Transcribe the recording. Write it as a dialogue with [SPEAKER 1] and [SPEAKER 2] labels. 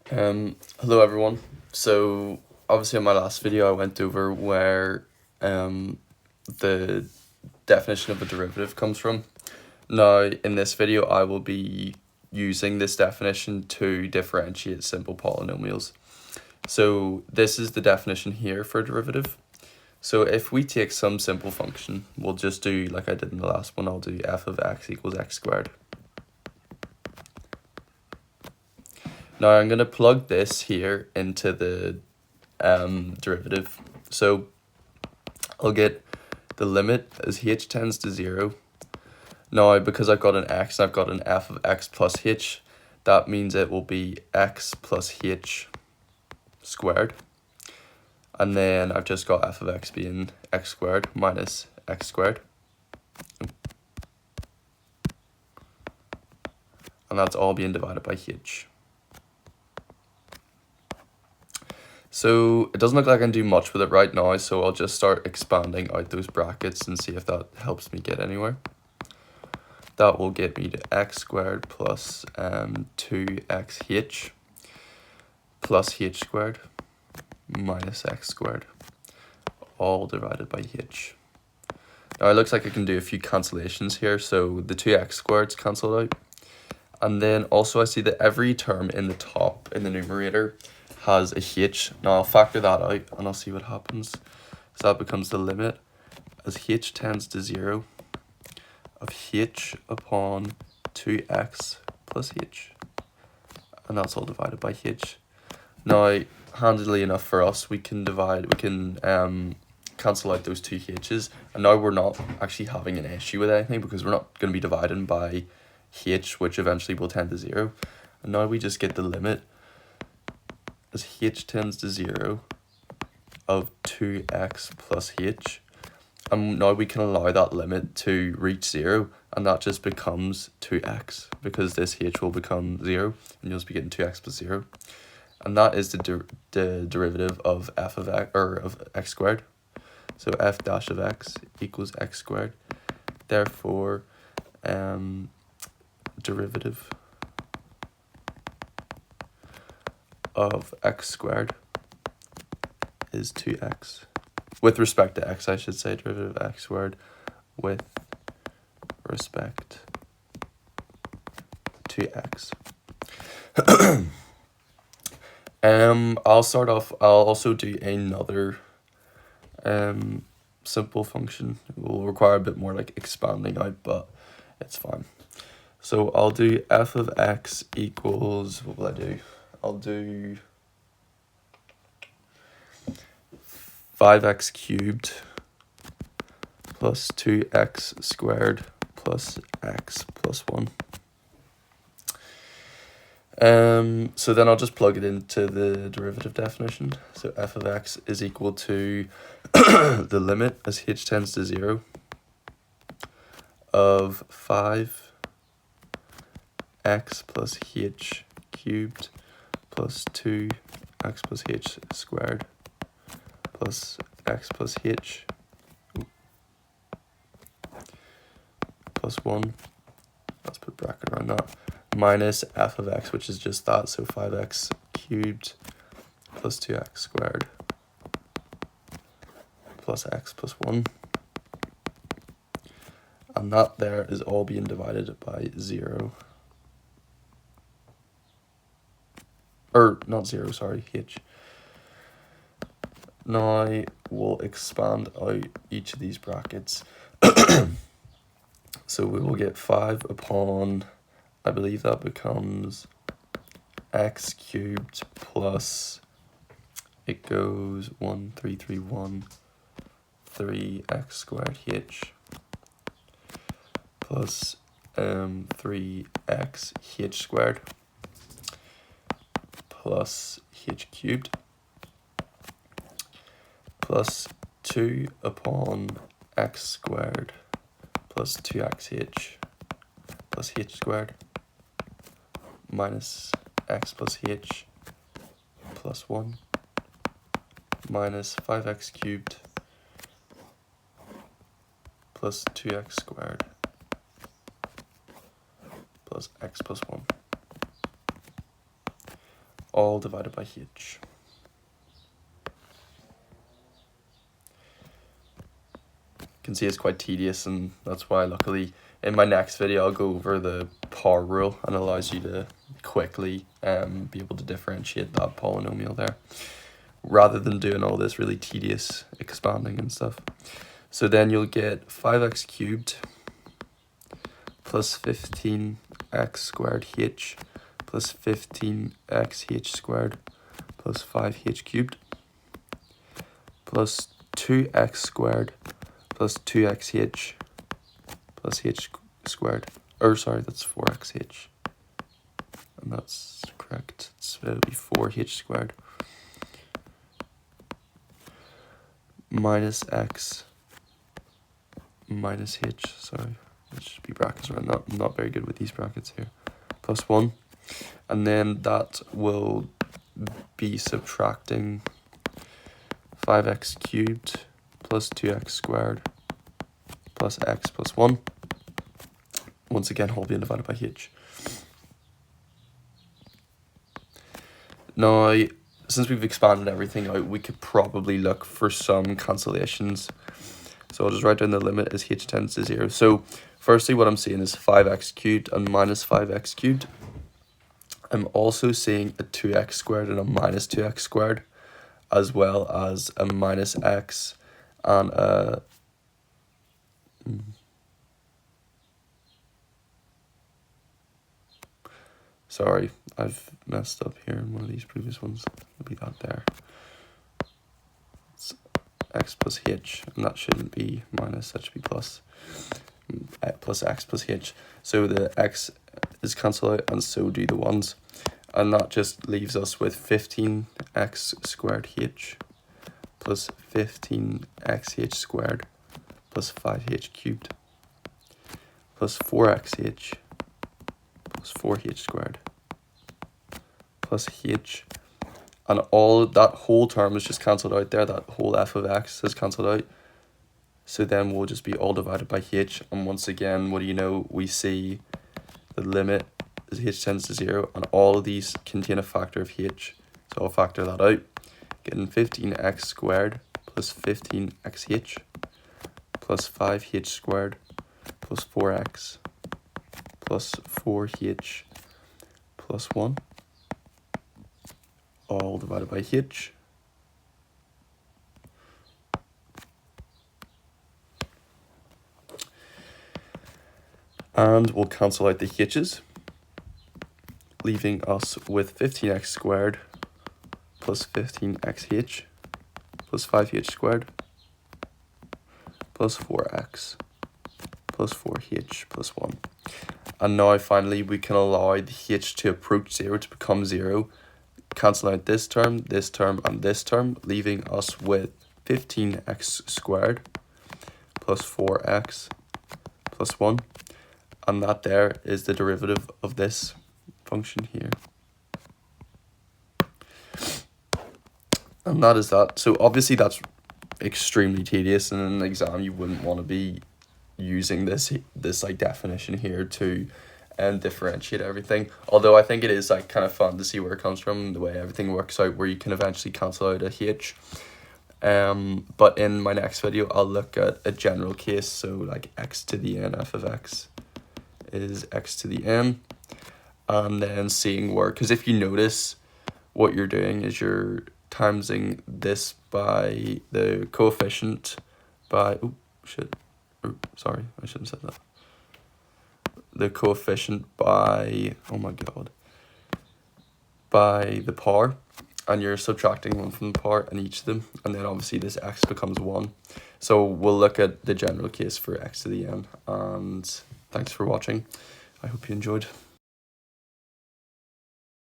[SPEAKER 1] Hello everyone. So obviously in my last video I went over where the definition of a derivative comes from. Now in this video I will be using this definition to differentiate simple polynomials. So this is the definition here for a derivative. So if we take some simple function, we'll just do like I did in the last one, I'll do f of x equals x squared. Now I'm going to plug this here into the derivative. So I'll get the limit as h tends to 0. Now because I've got an x and I've got an f of x plus h, that means it will be x plus h squared. And then I've just got f of x being x squared minus x squared. And that's all being divided by h. So it doesn't look like I can do much with it right now, so I'll just start expanding out those brackets and see if that helps me get anywhere. That will get me to x squared plus 2xh plus h squared minus x squared, all divided by h. Now it looks like I can do a few cancellations here, so the 2x squareds cancel out. And then also I see that every term in the top, in the numerator, has a h. Now I'll factor that out and I'll see what happens. So that becomes the limit as h tends to 0 of h upon 2x plus h. And that's all divided by h. Now, handily enough for us, we can cancel out those two h's. And now we're not actually having an issue with anything because we're not going to be dividing by h, which eventually will tend to 0. And now we just get the limit as h tends to 0 of 2x plus h. And now we can allow that limit to reach 0, and that just becomes 2x, because this h will become 0, and you'll just be getting 2x plus 0. And that is the derivative of f of x, or of x squared. So f dash of x equals x squared. Therefore, derivative of x squared is 2x. With respect to x, I should say, derivative of x squared with respect to x. I'll start off, I'll also do another simple function. It will require a bit more like expanding out, but it's fine. So I'll do f of x equals, what will I do? I'll do 5x cubed plus 2x squared plus x plus 1. So then I'll just plug it into the derivative definition. So f of x is equal to the limit as h tends to 0 of 5x plus h cubed plus 2x plus h squared plus x plus h plus 1, let's put a bracket around that, minus f of x, which is just that, so 5x cubed plus 2x squared plus x plus 1. And that there is all being divided by 0. Or, not 0, sorry, h. Now we'll expand out each of these brackets. So we will get 5 upon, I believe that becomes x cubed plus, it goes 1, 3, 3, 1, 3x squared h plus 3x h squared plus h cubed plus 2 upon x squared plus 2xh plus h squared minus x plus h plus 1 minus 5x cubed plus 2x squared plus x plus 1. all divided by h. You can see it's quite tedious, and that's why luckily in my next video I'll go over the power rule, and it allows you to quickly be able to differentiate that polynomial there, rather than doing all this really tedious expanding and stuff. So then you'll get 5x cubed plus 15x squared h plus 15x h squared plus 5h cubed plus 2x squared plus 2xh plus h squared. Or sorry, that's 4xh. And that's correct. It'll be 4h squared minus x minus h. Sorry, it should be brackets around that. I'm not very good with these brackets here. Plus 1. And then that will be subtracting 5x cubed plus 2x squared plus x plus 1. Once again, whole being divided by h. Now, since we've expanded everything out, we could probably look for some cancellations. So I'll just write down the limit as h tends to 0. So firstly, what I'm seeing is 5x cubed and minus 5x cubed. I'm also seeing a 2x squared and a minus 2x squared, as well as a minus x and a sorry, I've messed up here in one of these previous ones. It'll be that there. It's x plus h, and that shouldn't be minus, that should be plus. Plus x plus h. So the x is cancelled out, and so do the ones. And that just leaves us with 15x squared h plus 15xh squared plus 5h cubed plus 4xh plus 4h squared plus h, and all that whole term is just cancelled out there. That whole f of x is cancelled out. So then we'll just be all divided by h, and once again, what do you know? We see the limit as h tends to 0, and all of these contain a factor of h. So I'll factor that out, getting 15x squared plus 15xh plus 5h squared plus 4x plus 4h plus 1, all divided by h. And we'll cancel out the h's, leaving us with 15x squared plus 15xh plus 5h squared plus 4x plus 4h plus 1. And now finally we can allow the h to approach 0 to become 0, cancel out this term, and this term, leaving us with 15x squared plus 4x plus 1. And that there is the derivative of this function here. And that is that. So obviously that's extremely tedious, and in an exam you wouldn't want to be using this like definition here to differentiate everything. Although I think it is like kind of fun to see where it comes from, the way everything works out, where you can eventually cancel out a h. But in my next video I'll look at a general case, so like x to the n f of x is x to the n, and then seeing where, because if you notice, what you're doing is you're timesing this by the coefficient by, sorry, I shouldn't have said that. The coefficient by, oh my god, by the power, and you're subtracting one from the power in each of them, and then obviously this x becomes 1. So we'll look at the general case for x to the n, and thanks for watching. I hope you enjoyed.